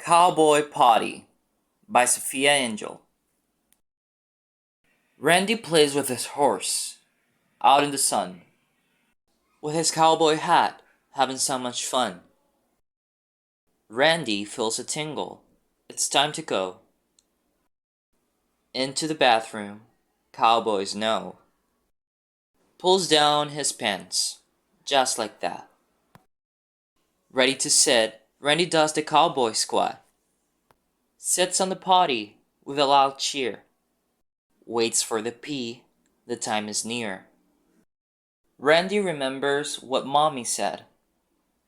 Cowboy Potty by Sofia Angel. Randy plays with his horse out in the sun, with his cowboy hat, having so much fun. Randy feels a tingle. It's time to go into the bathroom. Cowboys know. Pulls down his pants, just like that. Ready to sit, Randy does the cowboy squat. Sits on the potty with a loud cheer. Waits for the pee, the time is near. Randy remembers what Mommy said.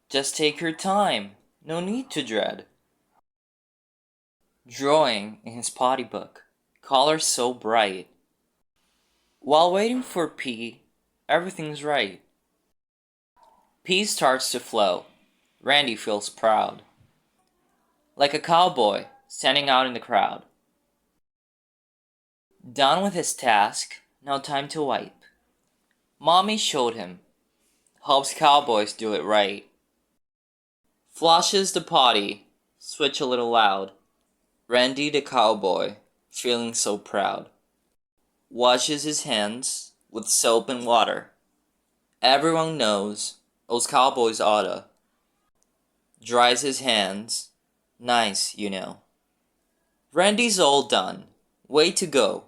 Just take your time, no need to dread. Drawing in his potty book, colors so bright. While waiting for pee, everything's right. Pee starts to flow. Randy feels proud. Like a cowboy standing out in the crowd. Done with his task, now time to wipe. Mommy showed him. Helps cowboys do it right. Flushes the potty, switch a little loud. Randy the cowboy, feeling so proud. Washes his hands with soap and water. Everyone knows those cowboys oughta. Dries his hands, nice, you know. Randy's all done, way to go.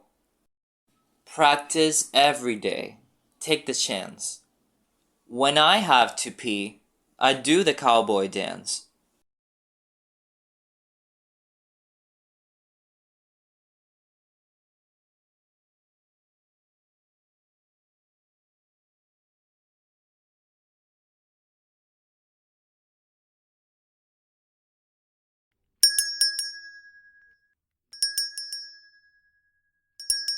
Practice every day, take the chance. When I have to pee, I do the cowboy dance.